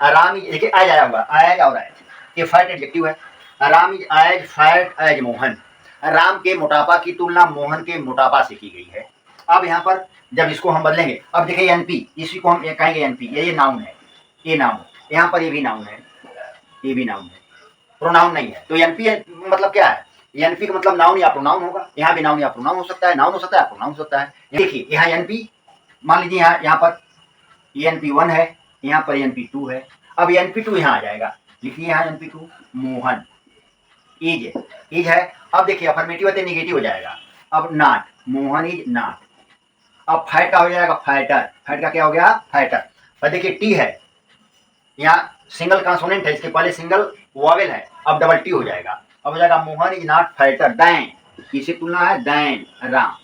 Ram is, देखिए as आया हुआ, एज और एज, ये फैट एडजेक्टिव है। Ram is as fat as Mohan, Ram के मोटापा की तुलना मोहन के मोटापा से की गई है। अब यहाँ पर जब इसको हम बदलेंगे, अब देखिए एनपी, इसी को हम कहेंगे एनपी, ये नाउन है, ये नाउन, यहाँ पर ये भी नाउन है, ये भी नाउन है, प्रोनाउन नहीं है। तो एनपी मतलब क्या है, एनपी का मतलब नाउन या प्रोनाउन होगा। यहाँ भी नाउन या प्रोनाउन हो सकता है, नाउन हो सकता है, प्रोनाउन हो सकता है। देखिए यहाँ एनपी, मान लीजिए यहाँ पर NP1 है, यहाँ पर NP2 है। अब NP2 यहाँ आ जाएगा, लिखिए यहाँ NP2 मोहन, इज, इज है। अब देखिए अफर्मेटिव है तो निगेटिव हो जाएगा। अब नॉट, मोहन इज नॉट। अब फैट का हो जाएगा फैटर, फैट का क्या हो गया, फैटर। और देखिए टी है, यहाँ सिंगल कॉन्सोनेंट है, इसके पहले सिंगल वॉवेल है, अब डबल टी हो जाएगा। अब हो जाएगा Mohan is not fatter than, किससे तुलना है, दैन, राम,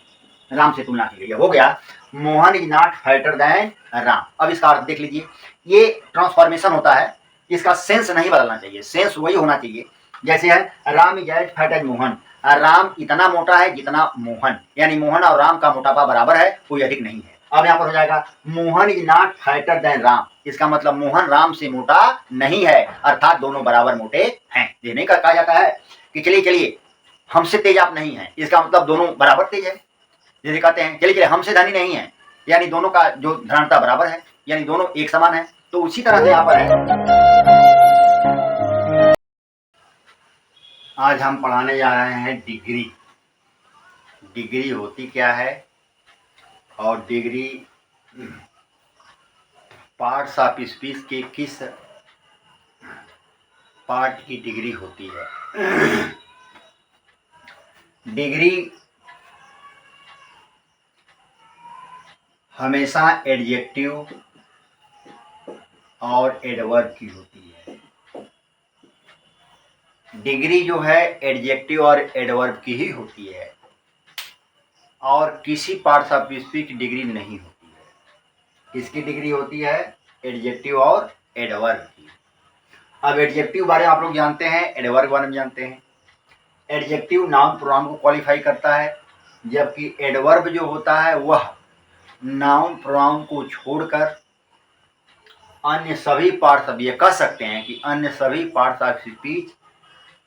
राम से तुलना की गई है, हो गया Mohan is not fatter than Ram. अब इसका अर्थ देख लीजिए, ये ट्रांसफॉर्मेशन होता है, इसका सेंस नहीं बदलना चाहिए, सेंस वही होना चाहिए जैसे है Ram is as fat as Mohan, Ram इतना मोटा है जितना मोहन, यानी मोहन और राम का मोटापा बराबर है, कोई अधिक नहीं है। अब यहाँ पर हो जाएगा Mohan is not fatter than Ram, इसका मतलब मोहन राम से मोटा नहीं है, अर्थात दोनों बराबर मोटे हैं। ये नहीं कहा जाता है कि चलिए चलिए हमसे तेज आप नहीं हैं, इसका मतलब दोनों बराबर तेज है। जैसे कहते हैं चलिए चलिए हमसे धनी नहीं है, यानी दोनों का जो धनता बराबर है, यानी दोनों एक समान है। तो उसी तरह से यहाँ पर है, आज हम पढ़ाने जा रहे हैं डिग्री। डिग्री होती क्या है, और डिग्री पार्ट्स ऑफ स्पीच के किस पार्ट की डिग्री होती है। डिग्री हमेशा एडजेक्टिव और एडवर्ब की होती है। डिग्री जो है एडजेक्टिव और एडवर्ब की ही होती है, और किसी पार्ट्स ऑफ स्पीच की डिग्री नहीं होती है। किसकी डिग्री होती है, एडजेक्टिव और एडवर्ब की। अब एडजेक्टिव बारे में आप लोग जानते हैं, एडवर्ब बारे में जानते हैं। एडजेक्टिव नाउन प्रोनाउन को क्वालिफाई करता है, जबकि एडवर्ब जो होता है वह नाउन प्रोनाउन को छोड़कर अन्य सभी पार्ट्स, अब ये कह सकते हैं कि अन्य सभी पार्ट्स ऑफ स्पीच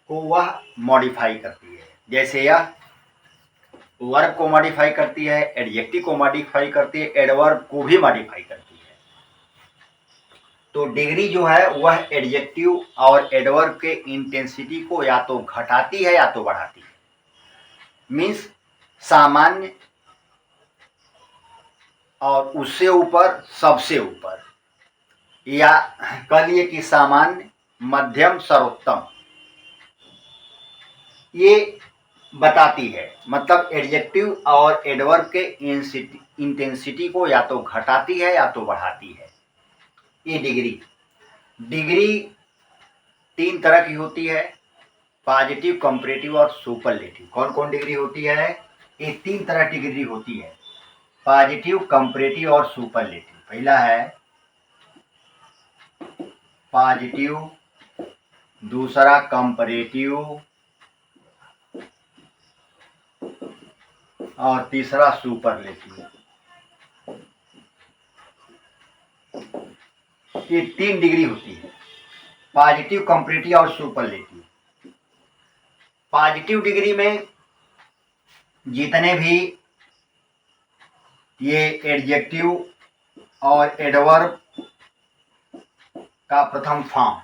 को वह मॉडिफाई करती है। जैसे यह वर्ब को मॉडिफाई करती है, एडजेक्टिव को मॉडिफाई करती है, एडवर्ब को भी मॉडिफाई करती है। तो डिग्री जो है वह एडजेक्टिव और एडवर्ब के इंटेंसिटी को या तो घटाती है या तो बढ़ाती है। मीन्स सामान्य और उससे ऊपर, सबसे ऊपर, या कह लिए कि सामान्य, मध्यम, सर्वोत्तम, ये बताती है। मतलब एडजेक्टिव और एडवर्ब के इंटेंसिटी को या तो घटाती है या तो बढ़ाती है ये डिग्री। डिग्री तीन तरह की होती है, पॉजिटिव, कंपैरेटिव और सुपरलेटिव। कौन कौन डिग्री होती है, ये तीन तरह की डिग्री होती है, पॉजिटिव, कंपैरेटिव और सुपरलेटिव। पहला है पॉजिटिव, दूसरा कंपैरेटिव और तीसरा सुपरलेटिव। ये तीन डिग्री होती है, पॉजिटिव, कंपैरेटिव और सुपरलेटिव। पॉजिटिव डिग्री में जितने भी ये एडजेक्टिव और एडवर्ब का प्रथम फॉर्म,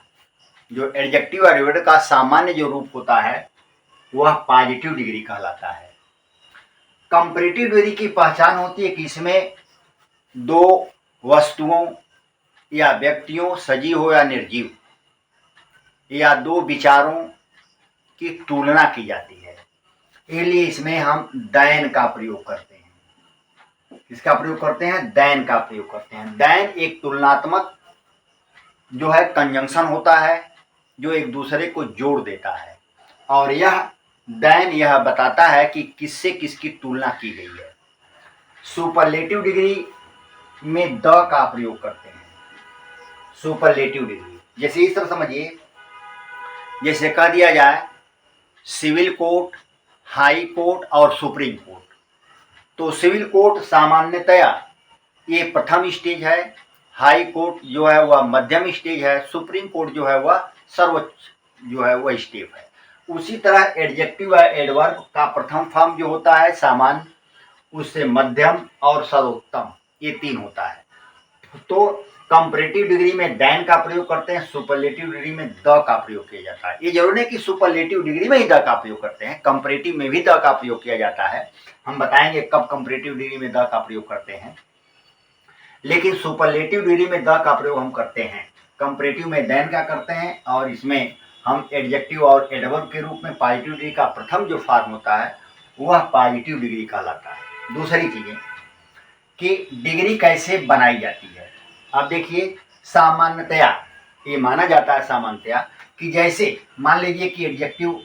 जो एडजेक्टिव और एडवर्ब का सामान्य जो रूप होता है वह पॉजिटिव डिग्री कहलाता है। कंपैरेटिव डिग्री की पहचान होती है कि इसमें दो वस्तुओं या व्यक्तियों, सजीव हो या निर्जीव, या दो विचारों की तुलना की जाती है। इसलिए इसमें हम दैन का प्रयोग करते हैं। किसका प्रयोग करते हैं, दैन का प्रयोग करते हैं। दैन एक तुलनात्मक जो है कंजंक्शन होता है, जो एक दूसरे को जोड़ देता है, और यह दैन यह बताता है कि किससे किसकी तुलना की गई है। सुपरलेटिव डिग्री में द का प्रयोग करते हैं। सुपरलेटिव डिग्री जैसे इस तरह समझिए, जैसे कह दिया जाए सिविल कोर्ट, हाई कोर्ट और सुप्रीम कोर्ट। तो सिविल कोर्ट सामान्यतया ये प्रथम स्टेज है, हाई कोर्ट जो है वह मध्यम स्टेज है, सुप्रीम कोर्ट जो है वह सर्वोच्च जो है वह स्टेप है। उसी तरह एडजेक्टिव या एडवर्ब का प्रथम फॉर्म जो होता है सामान्य, उससे मध्यम और सर्वोत्तम, ये 3 होता है। तो कंपैरेटिव डिग्री में दैन का प्रयोग करते हैं, सुपरलेटिव डिग्री में द का प्रयोग किया जाता है। ये जरूर नहीं कि सुपरलेटिव डिग्री में ही द का प्रयोग करते हैं, कंपैरेटिव में भी द का प्रयोग किया जाता है। हम बताएंगे कब कंपैरेटिव डिग्री में द का प्रयोग करते हैं, लेकिन सुपरलेटिव डिग्री में द का प्रयोग हम करते हैं। कंपैरेटिव में दैन का करते हैं, और इसमें हम एडजेक्टिव और एडवर्ब के रूप में पॉजिटिव डिग्री का प्रथम जो फॉर्म होता है वह पॉजिटिव डिग्री कहलाता है। दूसरी चीजें कि डिग्री कैसे बनाई जाती है। अब देखिए, सामान्यतया ये माना जाता है सामान्यतया कि जैसे मान लीजिए कि एडजेक्टिव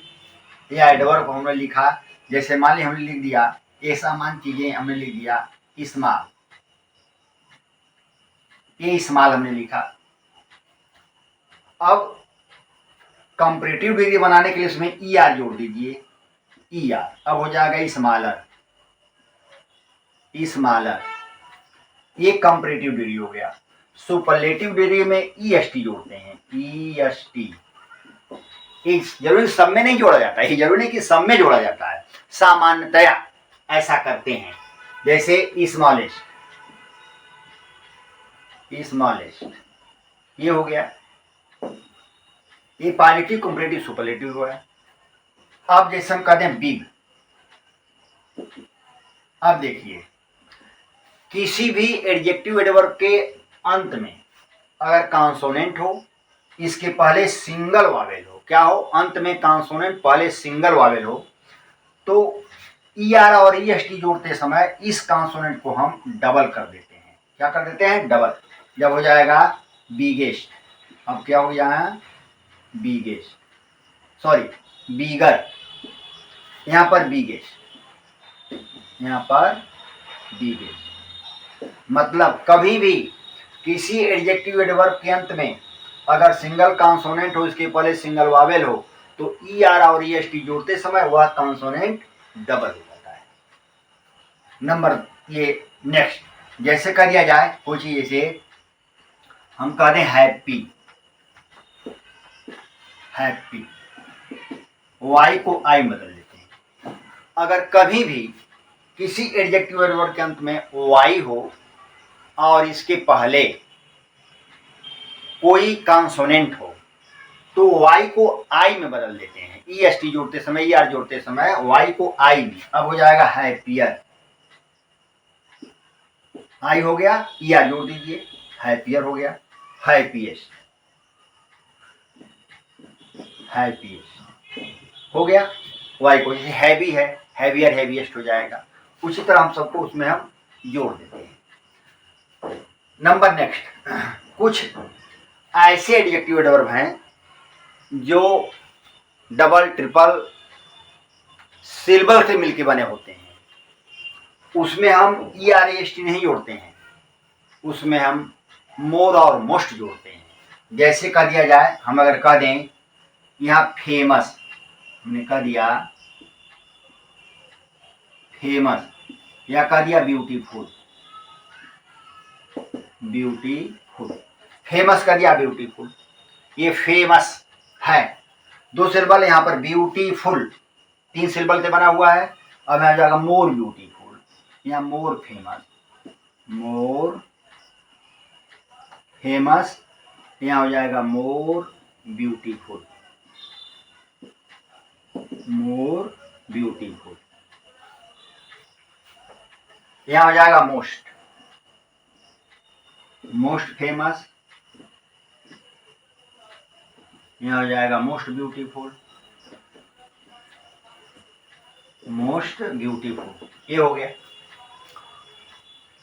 या एडवर्ब हमने लिखा, जैसे मान लीजिए हमने लिख दिया ये सामान्य चीजें, हमने लिख दिया स्मॉल, ये स्मॉल हमने लिखा। अब कंपैरेटिव डिग्री बनाने के लिए इसमें ई आर जोड़ दीजिए, ई आर, अब हो जाएगा स्मॉलर, स्मॉलर, ये कंपैरेटिव डिग्री हो गया। सुपरलेटिव डिग्री में ई एस टी जोड़ते हैं, ई एस टी। जरूरी सब में नहीं जोड़ा जाता है, जरूरी नहीं कि सब में जोड़ा जाता है, सामान्यतया ऐसा करते हैं। जैसे स्मॉलेस्ट, स्मॉलेस्ट, ये हो गया, ये पॉजिटिव कंपैरेटिव सुपरलेटिव हुआ है। अब जैसे हम कहते हैं बिग, अब देखिए किसी भी एडजेक्टिव एडवर्ब के अंत में अगर कॉन्सोनेंट हो, इसके पहले सिंगल वावेल हो, क्या हो, अंत में कॉन्सोनेंट पहले सिंगल वावेल हो, तो ई आर और ई एस टी जोड़ते समय इस कॉन्सोनेंट को हम डबल कर देते हैं। क्या कर देते हैं? डबल। जब हो जाएगा बिगेस्ट, अब क्या हो जाए बिगेस्ट, सॉरी बिगर, यहां पर बिगेस्ट, यहां पर बिगेस्ट। मतलब कभी भी किसी एडजेक्टिव एडवर्ब के अंत में अगर सिंगल कॉन्सोनेंट हो, इसके पहले सिंगल वावेल हो, तो ई आर और ई एस टी जोड़ते समय वह कॉन्सोनेंट डबल हो जाता है। नंबर ये नेक्स्ट, जैसे कर दिया जाए कुछ, जैसे हम कहते हैं हैप्पी, हैप्पी, वाई को आई बदल देते हैं। अगर कभी भी किसी एडजेक्टिव एडवर्ब के अंत में वाई हो और इसके पहले कोई कॉन्सोनेंट हो, तो वाई को आई में बदल देते हैं। ई एस टी जोड़ते समय, ई आर जोड़ते समय वाई को आई में, अब हो जाएगा हैप्पियर, आई हो गया, ई आर जोड़ दीजिए, हैप्पियर हो गया, हैप्पीएस्ट, हैप्पीएस्ट हो गया। वाई को जैसे हैवी है, हैवियर, हैवीएस्ट हो जाएगा। उसी तरह हम सबको उसमें हम जोड़ देते हैं। नंबर नेक्स्ट, कुछ ऐसे एडजेक्टिव एडवर्ब हैं जो डबल ट्रिपल सिलेबल से मिलके बने होते हैं, उसमें हम ई आर एस टी नहीं जोड़ते हैं, उसमें हम मोर और मोस्ट जोड़ते हैं। जैसे कह दिया जाए, हम अगर कह दें यहाँ फेमस, हमने कह दिया फेमस, या कह दिया ब्यूटीफुल, ब्यूटीफुल, फेमस कर दिया ब्यूटीफुल, ये फेमस है, 2 सिलेबल, यहाँ पर ब्यूटीफुल 3 सिलेबल से बना हुआ है। अब यहाँ जाएगा मोर ब्यूटीफुल, यहाँ मोर फेमस, मोर फेमस, यहाँ हो जाएगा मोर ब्यूटीफुल, मोर ब्यूटीफुल, यहाँ हो जाएगा मोस्ट, मोस्ट फेमस, यहाँ हो जाएगा मोस्ट ब्यूटीफुल, मोस्ट ब्यूटीफुल, ये हो गया।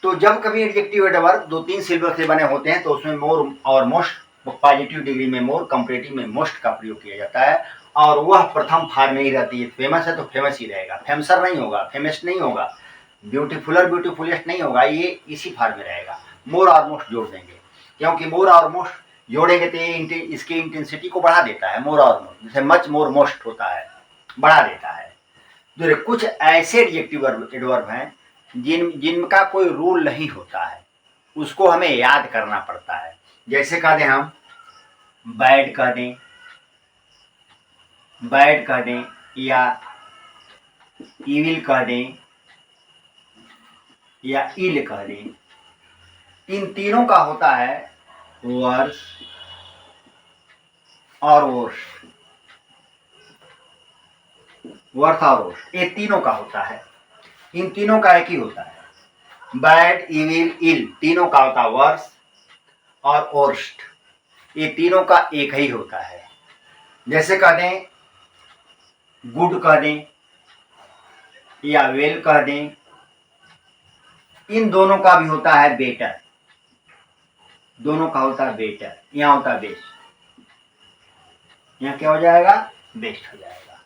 तो जब कभी एडजेक्टिव एडवर्ब 2-3 सिलेबल से बने होते हैं तो उसमें मोर और मोस्ट, पॉजिटिव डिग्री में मोर, कंपैरेटिव में मोस्ट का प्रयोग किया जाता है, और वह प्रथम फॉर्म में ही रहती है। फेमस है तो फेमस ही रहेगा, फेमसर नहीं होगा, फेमस नहीं होगा, ब्यूटीफुलर ब्यूटीफुलेस्ट नहीं होगा, ये इसी फॉर्म में रहेगा। मोर और मोस्ट जोड़ देंगे, क्योंकि मोर और मोस्ट जोड़ेंगे तो ये इसकी इंटेंसिटी को बढ़ा देता है। मोर और मोस्ट, जैसे मच मोर मोस्ट होता है, बढ़ा देता है। जो कुछ ऐसे एडजेक्टिव एडवर्ब हैं जिनका कोई रूल नहीं होता है, उसको हमें याद करना पड़ता है। जैसे कह दें हम बैड कह दें, बैड कह दें, या इविल कह दें, या इल कह दें। इन तीनों का होता है वर्स और वर्स, वर्थ और वर्स, ये तीनों का होता है। इन तीनों का एक ही होता है। बैड, इविल, इल तीनों का होता है वर्स और वर्स्ट, ये तीनों का एक ही होता है। जैसे कह दें गुड कह दें या वेल कह दें, इन दोनों का भी होता है बेटर, दोनों का होता है बेटर, यहाँ होता है बेस्ट, यहाँ क्या हो जाएगा, बेस्ट हो जाएगा।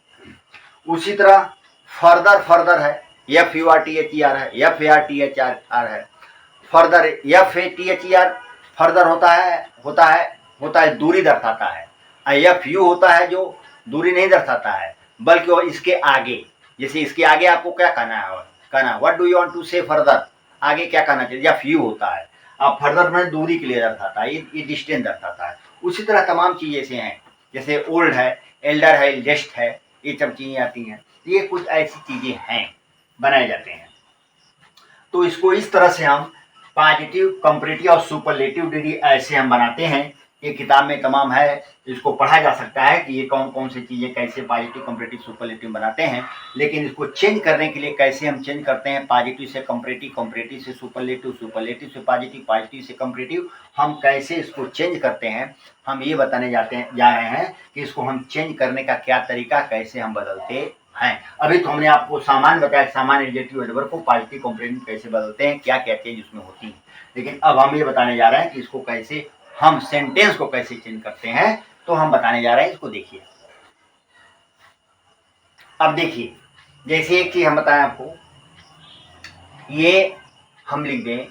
उसी तरह फर्दर, फर्दर है, F U R T H E R है, F A R T H R है, further F A T H E R, further होता है दूरी दर्शाता है। एफ यू होता है जो दूरी नहीं दर्शाता है बल्कि वो इसके आगे, जैसे इसके आगे आपको क्या कहना है, what do you want to say further, आगे क्या कहना चाहिए, एफ यू होता है। अब फर्दर में दूरी के लिए दर्शाता है, ये डिस्टेंस दर्शाता है। उसी तरह तमाम चीज़ें ऐसे हैं, जैसे ओल्ड है, एल्डर है, एल्डेस्ट है, ये सब चीज़ें आती हैं। ये कुछ ऐसी चीज़ें हैं, बनाए जाते हैं। तो इसको इस तरह से हम पॉजिटिव, कंपैरेटिव और सुपरलेटिव डिग्री ऐसे हम बनाते हैं। ये किताब में तमाम है, इसको पढ़ा जा सकता है कि ये कौन कौन सी चीज़ें कैसे पॉजिटिव, कंपैरेटिव, सुपरलेटिव बनाते हैं। लेकिन इसको चेंज करने के लिए कैसे हम चेंज करते हैं, पॉजिटिव से कंपैरेटिव, कंपैरेटिव से सुपरलेटिव, सुपरलेटिव से पॉजिटिव, पॉजिटिव से कंपैरेटिव, हम कैसे इसको चेंज करते हैं, हम ये बताने जा रहे हैं कि इसको हम चेंज करने का क्या तरीका, कैसे हम बदलते हैं। अभी तो हमने आपको सामान्य बताया, सामान्य रिलेटिव एडवर्ब को पॉजिटिव, कंपैरेटिव कैसे बदलते हैं, क्या क्या चेंज उसमें होती है। लेकिन अब हम ये बताने जा रहे हैं कि इसको कैसे हम सेंटेंस को कैसे चेंज करते हैं, तो हम बताने जा रहे हैं। इसको देखिए। अब देखिए, जैसे एक चीज हम बताएं आपको, ये हम लिख दें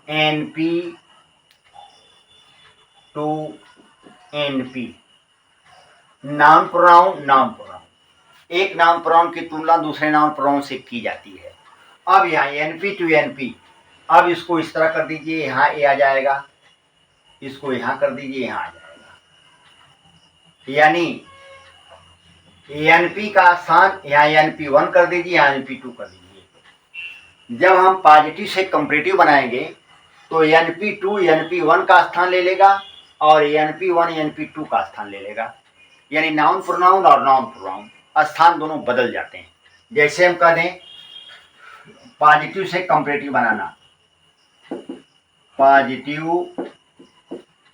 NP to NP, noun pronoun, noun pronoun, एक नाउन प्रोनाउन की तुलना दूसरे नाउन प्रोनाउन से की जाती है। अब यहाँ NP टू NP, अब इसको इस तरह कर दीजिए, यहाँ ए आ जाएगा, इसको यहाँ कर दीजिए, यहाँ आ जाएगा। यानी NP का स्थान यहाँ NP1 कर दीजिए, यहाँ NP2 कर दीजिए। जब हम पॉजिटिव से कंपैरेटिव बनाएंगे तो NP2 NP1 का स्थान ले लेगा और NP1 NP2 का स्थान ले लेगा। यानी नाउन प्रोनाउन और नाउन प्रोनाउन स्थान दोनों बदल जाते हैं। जैसे हम कह दें पॉजिटिव से कंपैरेटिव बनाना, पॉजिटिव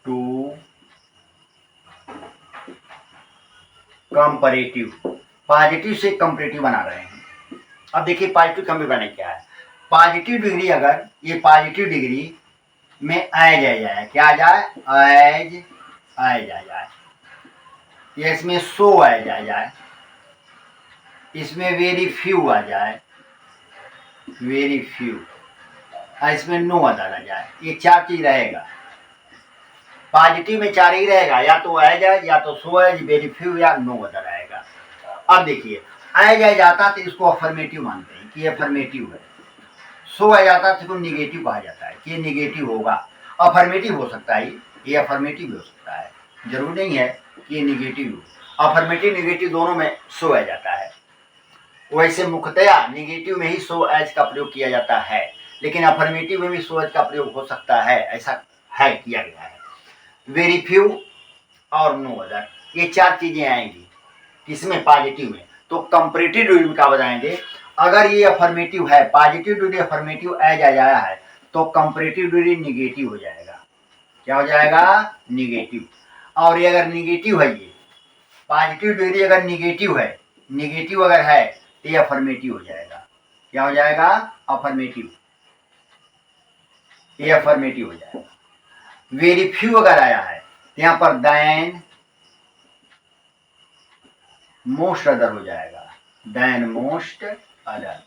टू कंपैरेटिव, पॉजिटिव से कंपैरेटिव बना रहे हैं। अब देखिए पॉजिटिव कंपैरेटिव बनाने क्या है। पॉजिटिव डिग्री, अगर ये पॉजिटिव डिग्री में एज आ जाए, क्या आ जाए, एज आ जाए, ये इसमें सो एज आ जाए, इसमें वेरी फ्यू आ जाए, वेरी फ्यू, इसमें नो अदर आ जाए, ये चार चीज रहेगा। पॉजिटिव में चार ही रहेगा, या तो एज है, या तो सो एज, वेरी फ्यू या नो अदर आएगा। अब देखिए एज आता तो इसको अफर्मेटिव मानते हैं कि ये अफर्मेटिव है। सो एज आता तो इसको निगेटिव कहा जाता है कि ये निगेटिव होगा। अफर्मेटिव हो सकता है, ये अफर्मेटिव हो सकता है, जरूरी नहीं है कि ये निगेटिव हो। अफर्मेटिव निगेटिव दोनों में सो एज आता है। वैसे मुख्यतया निगेटिव में ही सो एज का प्रयोग किया जाता है, लेकिन अफर्मेटिव में भी सो एज का प्रयोग हो सकता है, ऐसा है, किया गया है। वेरी फ्यू और नो अदर, ये चार चीजें आएंगी किसमें, पॉजिटिव में। तो कंपैरेटिव डिग्री का बताएंगे, अगर ये अफर्मेटिव है, पॉजिटिव डिग्री अफर्मेटिव एज आ जाया है तो कंपैरेटिव डिग्री निगेटिव हो जाएगा। क्या हो जाएगा, निगेटिव। और ये अगर निगेटिव है, ये पॉजिटिव डिग्री अगर निगेटिव है, निगेटिव अगर है तो ये अफर्मेटिव हो जाएगा। क्या हो जाएगा, अफर्मेटिव, ये अफर्मेटिव हो जाएगा। वेरी फ्यू अगर आया है तो यहाँ पर दैन मोस्ट अदर हो जाएगा, दैन मोस्ट अदर।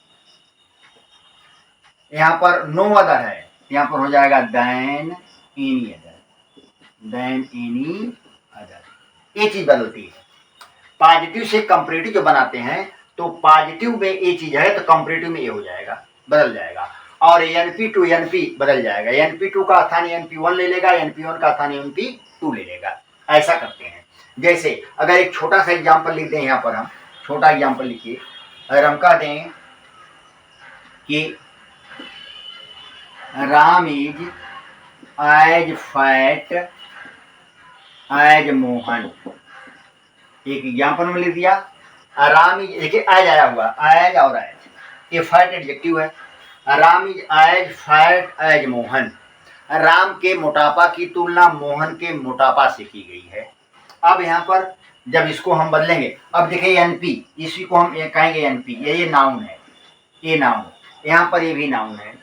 यहाँ पर नो अदर है, यहाँ पर हो जाएगा than any other, than any other. ये चीज बदलती है। पॉजिटिव से कंपैरेटिव जो बनाते हैं तो पॉजिटिव में ये चीज है तो कंपैरेटिव में ये हो जाएगा, बदल जाएगा। और NP2 NP बदल जाएगा, NP2 का स्थान NP1 ले लेगा, NP1 का स्थान NP2 ले लेगा। ऐसा करते हैं। जैसे अगर एक छोटा सा एग्जाम्पल लिख दें, यहाँ पर हम छोटा एग्जाम्पल लिखिए। अगर हम कह दें कि Ram is as fat as Mohan, एक एग्जाम्पल में लिख दिया। राम इज, देखिए एज आया हुआ, एज और एज, ये फैट एडजेक्टिव है। Ram is as fat as Mohan, Ram के मोटापा की तुलना मोहन के मोटापा से की गई है। अब यहाँ पर जब इसको हम बदलेंगे, अब देखिए NP, इसी को हम कहेंगे NP, ये नाउन है, ये नाउन, यहाँ पर ये भी नाउन है,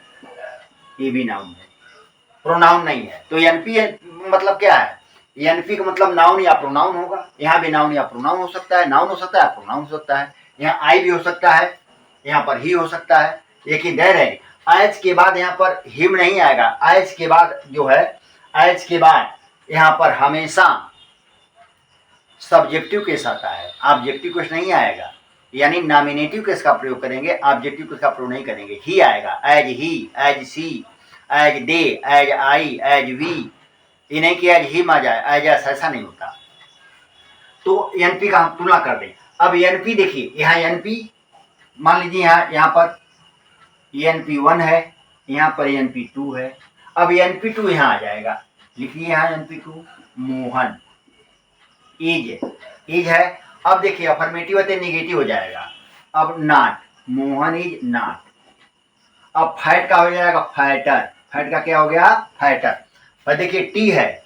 ये भी नाउन है, प्रोनाउन नहीं है। तो NP मतलब क्या है? NP का मतलब नाउन या प्रोनाउन होगा। यहाँ भी नाउन या प्रोनाउन हो सकता है, नाउन हो सकता है, प्रोनाउन हो सकता है। यहाँ आई भी हो सकता है, यहाँ पर ही हो सकता है। एक ही देर है, एज के बाद यहाँ पर हिम नहीं आएगा। एज के बाद जो है, एज के बाद यहाँ पर हमेशा सब्जेक्टिव केस आता है, ऑब्जेक्टिव केस नहीं आएगा। यानी नॉमिनेटिव केस का प्रयोग करेंगे, ऑब्जेक्टिव केस का प्रयोग नहीं करेंगे। ही आएगा, as he, as she, as they, as I, as we. ये नहीं कि एज हिम आ जाए, एज ऐसा नहीं होता। तो NP का हम तुलना कर दें। अब NP देखिए, यहाँ NP मान लीजिए, यहाँ पर NP1 है, यहाँ पर NP2 है। अब NP2 यहाँ आ जाएगा, लिखिए यहाँ NP2 मोहन इज है। अब देखिए अफर्मेटिव है तो निगेटिव हो जाएगा। अब नॉट, मोहन इज नॉट। अब फैट का हो जाएगा फैटर, फैट का क्या हो गया? फैटर। पर देखिए T है,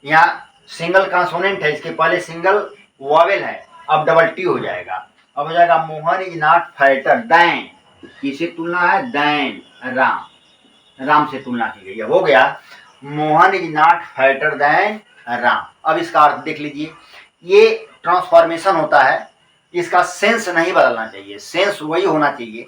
यहाँ सिंगल कंसोनेंट है, इसके पहले सिंगल वॉवेल है, अब डबल T हो जाएगा। अब हो जाएगा Mohan is not fatter than, किससे तुलना है? देन राम, राम से तुलना की गई है। हो गया Mohan is not fatter than Ram. अब इसका अर्थ देख लीजिए, ये ट्रांसफॉर्मेशन होता है, इसका सेंस नहीं बदलना चाहिए, सेंस वही होना चाहिए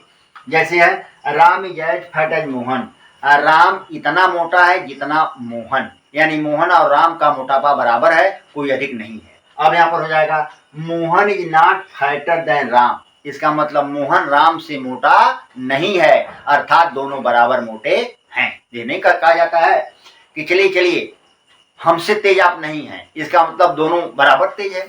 जैसे है Ram is as fat as Mohan, Ram इतना मोटा है जितना मोहन, यानी मोहन और राम का मोटापा बराबर है, कोई अधिक नहीं है। अब यहाँ पर हो जाएगा Mohan is not fatter than Ram, इसका मतलब मोहन राम से मोटा नहीं है, अर्थात दोनों बराबर मोटे हैं। ये नहीं कहा जाता है कि चलिए चलिए हमसे तेज आप नहीं हैं, इसका मतलब दोनों बराबर तेज है।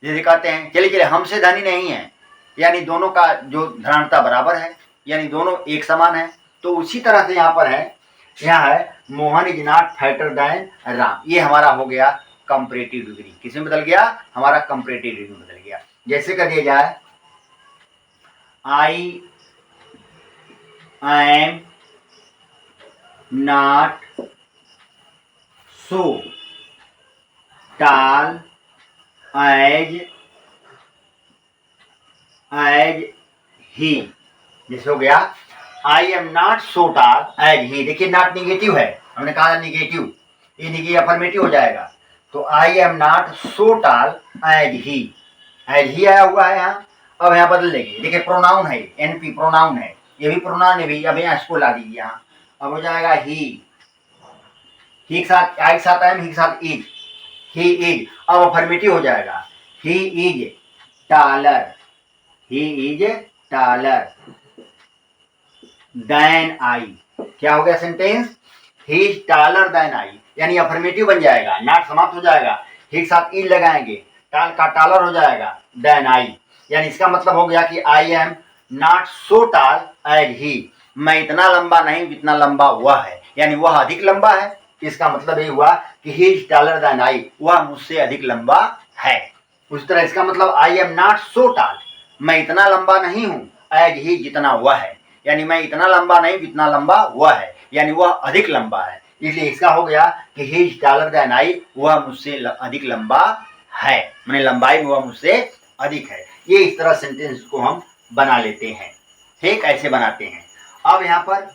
जैसे कहते हैं चलिए चलिए हमसे धनी नहीं है, यानी दोनों का जो धनात्मकता बराबर है, यानी दोनों एक समान है। तो उसी तरह से यहाँ पर है, यहाँ है Mohan is not fatter than Ram, ये हमारा हो गया कंपैरेटिव डिग्री। किसमें बदल गया? हमारा कंपैरेटिव डिग्री में बदल गया। जैसे कर दिया जाए आई एम नॉट सो टाल एज ही। जैसे हो गया आई एम नॉट सो टाल एज ही। देखिए नॉट निगेटिव है, हमने कहा निगेटिव, ये निगेटिव अफर्मेटिव हो जाएगा। तो आई एम नॉट सो टाल एज ही आया हुआ है यहाँ। अब यहाँ बदल देंगे, देखिए प्रोनाउन है, NP प्रोनाउन है, ये भी प्रोनाउन है भी। अब यहाँ इसको ला दीजिए यहाँ, अब हो जाएगा ही के साथ, आई के साथ एम, ही के साथ इज, ही इज। अब अफर्मेटिव हो जाएगा, he is taller, he is taller than I. क्या हो गया sentence? He is taller than I, यानी अफर्मेटिव बन जाएगा, नॉट समाप्त हो जाएगा, ही के साथ इज लगाएंगे, टाल का टालर हो जाएगा देन आई। यानी इसका मतलब हो गया कि आई एम नॉट सो टाल एज ही, मैं इतना लंबा नहीं जितना लंबा वह है, यानी वह अधिक लंबा है। इसका मतलब ये हुआ कि he is taller than I, वह मुझसे अधिक लंबा है। उस तरह इसका मतलब आई एम नॉट सो टाल, मैं इतना लंबा नहीं हूँ, एज ही जितना वह है, यानी मैं इतना लंबा नहीं जितना लंबा वह है, यानी वह अधिक लंबा है। इसलिए इसका हो गया कि he is taller than I, वह मुझसे अधिक लंबा है, मैंने लंबाई में वह मुझसे अधिक है। ये इस तरह सेंटेंस को हम बना लेते हैं, ठीक ऐसे बनाते हैं। अब यहाँ पर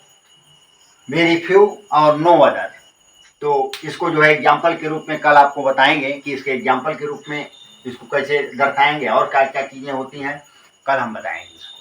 वेरी फ्यू और नो अदर, तो इसको जो है एग्जाम्पल के रूप में कल आपको बताएंगे कि इसके एग्जाम्पल के रूप में इसको कैसे दर्शाएंगे और क्या क्या चीज़ें होती हैं, कल हम बताएंगे इसको।